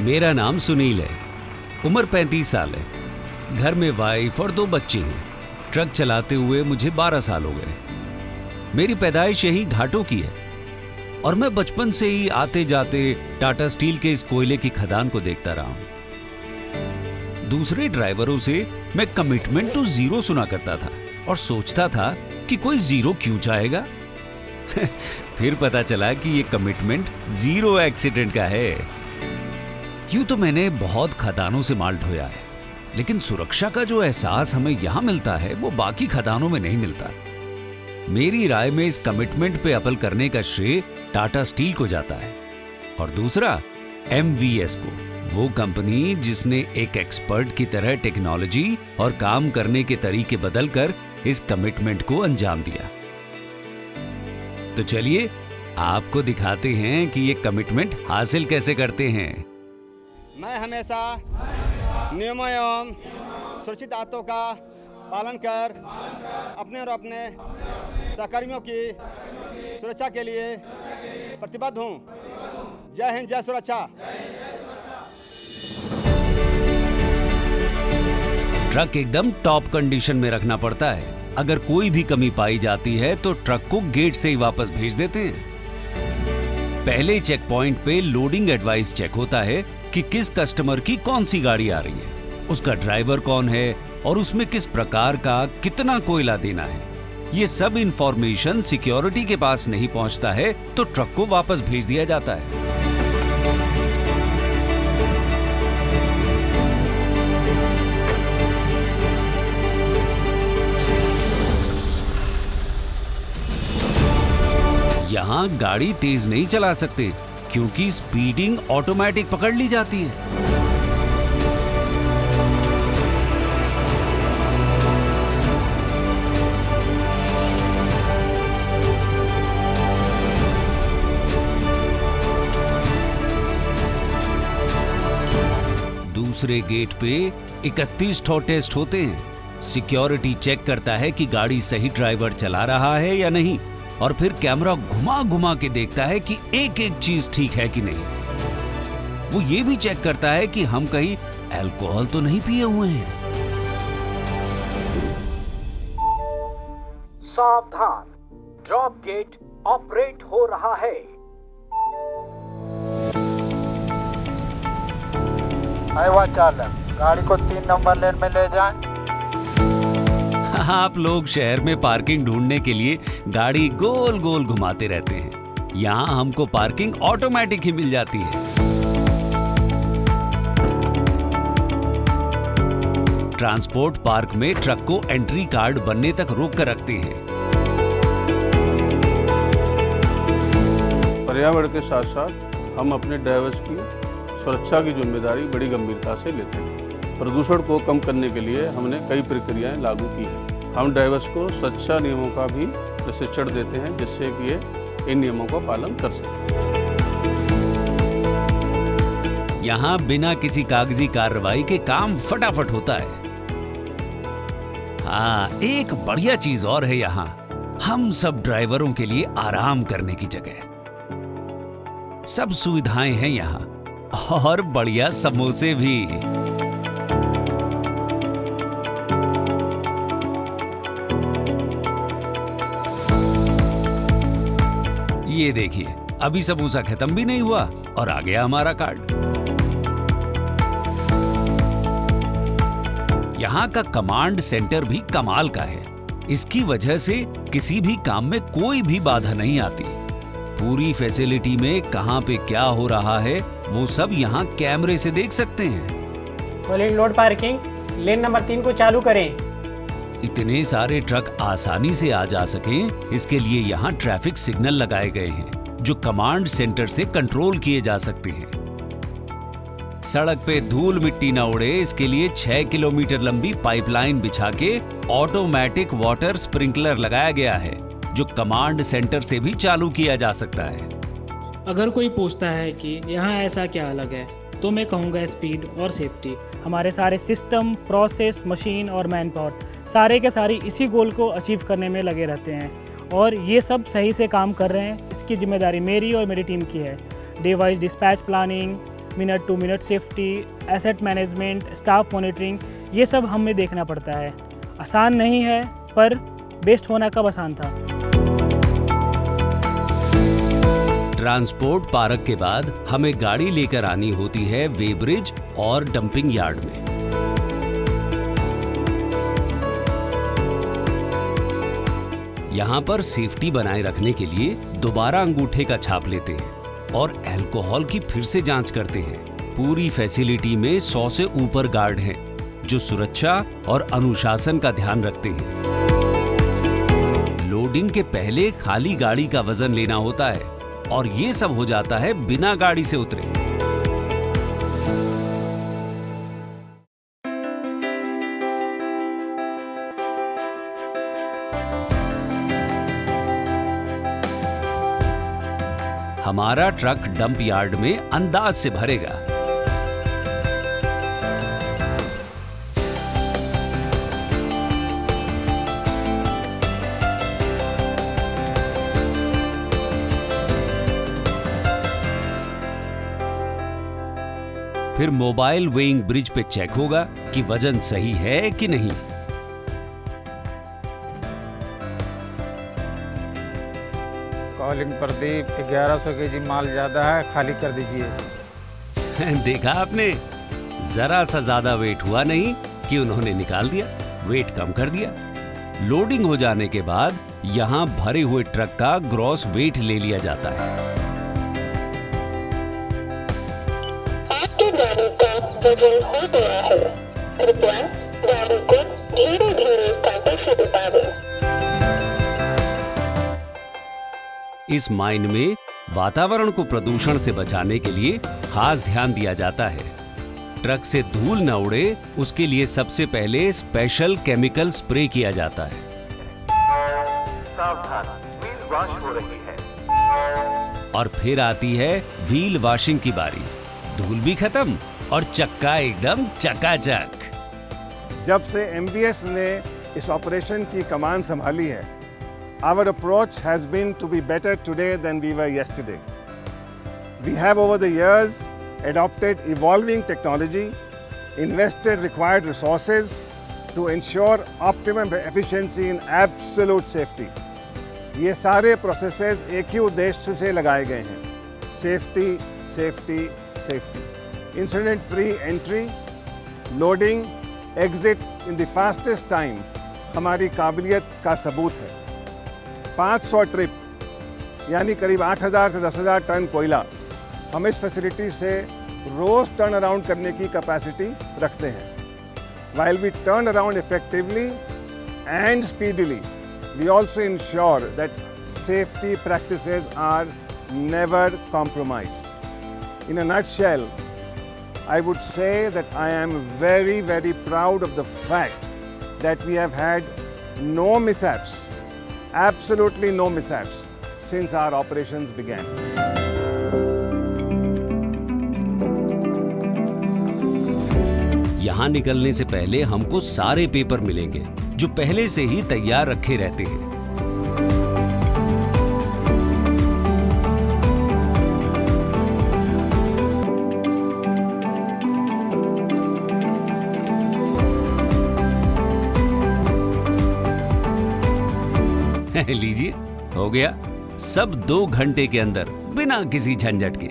मेरा नाम सुनील है। उम्र 35 साल है। घर में वाइफ और 2 बच्चे हैं। ट्रक चलाते हुए मुझे 12 साल हो गए। मेरी पैदाइश यही घाटों की है और मैं बचपन से ही आते जाते टाटा स्टील के इस कोयले की खदान को देखता रहा हूं। दूसरे ड्राइवरों से मैं कमिटमेंट टू जीरो सुना करता था और सोचता था कि कोई जीरो क्यों चाहेगा। फिर पता चला कि ये कमिटमेंट जीरो एक्सीडेंट का है। यूं तो मैंने बहुत खदानों से माल ढोया है, लेकिन सुरक्षा का जो एहसास हमें यहां मिलता है वो बाकी खदानों में नहीं मिलता। मेरी राय में इस कमिटमेंट पे अमल करने का श्रेय टाटा स्टील को जाता है और दूसरा MVS को, वो कंपनी जिसने एक एक्सपर्ट की तरह टेक्नोलॉजी और काम करने के तरीके बदलकर इस कमिटमेंट को अंजाम दिया। तो चलिए आपको दिखाते हैं कि ये कमिटमेंट हासिल कैसे करते हैं। मैं हमेशा नियमों एवं सुरक्षित आदतों का पालन कर अपने और अपने सहकर्मियों की सुरक्षा के लिए प्रतिबद्ध हूँ। जय हिंद, जय सुरक्षा। ट्रक एकदम टॉप कंडीशन में रखना पड़ता है। अगर कोई भी कमी पाई जाती है तो ट्रक को गेट से ही वापस भेज देते हैं। पहले चेक पॉइंट पे लोडिंग एडवाइस चेक होता है कि किस कस्टमर की कौन सी गाड़ी आ रही है, उसका ड्राइवर कौन है और उसमें किस प्रकार का कितना कोयला देना है। ये सब इंफॉर्मेशन सिक्योरिटी के पास नहीं पहुंचता है तो ट्रक को वापस भेज दिया जाता है। यहां गाड़ी तेज नहीं चला सकते क्योंकि स्पीडिंग ऑटोमेटिक पकड़ ली जाती है। दूसरे गेट पे 31 ठो टेस्ट होते हैं। सिक्योरिटी चेक करता है कि गाड़ी सही ड्राइवर चला रहा है या नहीं और फिर कैमरा घुमा घुमा के देखता है कि एक एक चीज ठीक है कि नहीं। वो ये भी चेक करता है कि हम कहीं अल्कोहल तो नहीं पिए हुए हैं। सावधान, ड्रॉप गेट ऑपरेट हो रहा है। हाईवा चालक, गाड़ी को 3 नंबर लेन में ले जाएं। आप लोग शहर में पार्किंग ढूंढने के लिए गाड़ी गोल गोल घुमाते रहते हैं। यहाँ हमको पार्किंग ऑटोमेटिक ही मिल जाती है। ट्रांसपोर्ट पार्क में ट्रक को एंट्री कार्ड बनने तक रोक कर रखते हैं। पर्यावरण के साथ साथ हम अपने ड्राइवर्स की सुरक्षा की जिम्मेदारी बड़ी गंभीरता से लेते हैं। प्रदूषण को कम करने के लिए हमने कई प्रक्रियाएं लागू की हैं। हम ड्राइवर्स को सुरक्षा नियमों का भी प्रशिक्षण देते हैं जिससे कि ये इन नियमों का पालन कर सकें। यहाँ बिना किसी कागजी कार्रवाई के काम फटाफट होता है। हाँ, एक बढ़िया चीज और है यहाँ, हम सब ड्राइवरों के लिए आराम करने की जगह। सब सुविधाएं हैं यहाँ और बढ़िया समोसे भी। ये देखिए, अभी समोसा खत्म भी नहीं हुआ और आ गया हमारा कार्ड। यहाँ का कमांड सेंटर भी कमाल का है। इसकी वजह से किसी भी काम में कोई भी बाधा नहीं आती। पूरी फैसिलिटी में कहाँ पे क्या हो रहा है वो सब यहाँ कैमरे से देख सकते हैं। लोड पार्किंग लेन नंबर 3 को चालू करें। इतने सारे ट्रक आसानी से आ जा सकें, इसके लिए यहाँ ट्रैफिक सिग्नल लगाए गए हैं जो कमांड सेंटर से कंट्रोल किए जा सकते हैं। सड़क पे धूल मिट्टी न उड़े, इसके लिए 6 किलोमीटर लंबी पाइपलाइन बिछा के ऑटोमेटिक वाटर स्प्रिंकलर लगाया गया है जो कमांड सेंटर से भी चालू किया जा सकता है। अगर कोई पूछता है कि यहाँ ऐसा क्या अलग है तो मैं कहूँगा स्पीड और सेफ्टी। हमारे सारे सिस्टम, प्रोसेस, मशीन और मैन पावर सारे के सारे इसी गोल को अचीव करने में लगे रहते हैं और ये सब सही से काम कर रहे हैं। इसकी जिम्मेदारी मेरी और मेरी टीम की है। Day wise dispatch planning, minute to minute safety, asset management, staff monitoring, ये सब हमें देखना पड़ता है। आसान नहीं है, पर बेस्ट होना कब आसान था। ट्रांसपोर्ट पार्क के बाद हमें गाड़ी लेकर आनी होती है वेब्रिज और डंपिंग यार्ड में। यहाँ पर सेफ्टी बनाए रखने के लिए दोबारा अंगूठे का छाप लेते हैं और अल्कोहल की फिर से जांच करते हैं। पूरी फैसिलिटी में 100 से ऊपर गार्ड हैं जो सुरक्षा और अनुशासन का ध्यान रखते हैं। लोडिंग के पहले खाली गाड़ी का वजन लेना होता है और ये सब हो जाता है बिना गाड़ी से उतरे। हमारा ट्रक डंप यार्ड में अंदाज से भरेगा। फिर मोबाइल वेइंग ब्रिज पे चेक होगा कि वजन सही है कि नहीं। कॉलिंग प्रदीप, 1100 केजी माल ज़्यादा है, खाली कर दीजिए। देखा आपने, जरा सा ज्यादा वेट हुआ नहीं कि उन्होंने निकाल दिया, वेट कम कर दिया। लोडिंग हो जाने के बाद यहां भरे हुए ट्रक का ग्रॉस वेट ले लिया जाता है। आपकी गाड़ी का वजन हो गया है, कृपया गाड़ी को धीरे धीरे कांटे से उतारें। इस माइन में वातावरण को प्रदूषण से बचाने के लिए खास ध्यान दिया जाता है। ट्रक से धूल न उड़े, उसके लिए सबसे पहले स्पेशल केमिकल स्प्रे किया जाता है। सावधान, व्हील वॉश हो रही है। और फिर आती है व्हील वॉशिंग की बारी। धूल भी खत्म और चक्का एकदम चकाचक। जब से MBS ने इस ऑपरेशन की कमान संभाली है, our approach has been to be better today than we were yesterday. We have over the years adopted evolving technology, invested required resources to ensure optimum efficiency in absolute safety. ये सारे processes एक ही उद्देश्य से लगाए गए हैं, safety, safety, safety. Incident free entry, loading, exit in the fastest time हमारी काबिलियत का सबूत है। 500 ट्रिप यानी करीब 8,000 से 10,000 टन कोयला हम इस फैसिलिटी से रोज टर्न अराउंड करने की कैपेसिटी रखते हैं। While we turn around effectively and speedily, we also ensure that safety practices are never compromised. In a nutshell, I would say that I am very, very proud of the fact that we have had no mishaps. Absolutely no mishaps since our operations began. यहां निकलने से पहले हमको सारे paper मिलेंगे जो पहले से ही तैयार रखे रहते हैं। लीजिए, हो गया सब 2 घंटे के अंदर बिना किसी झंझट के।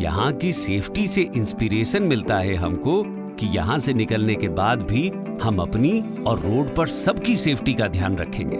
यहाँ की सेफ्टी से इंस्पिरेशन मिलता है हमको कि यहाँ से निकलने के बाद भी हम अपनी और रोड पर सबकी सेफ्टी का ध्यान रखेंगे।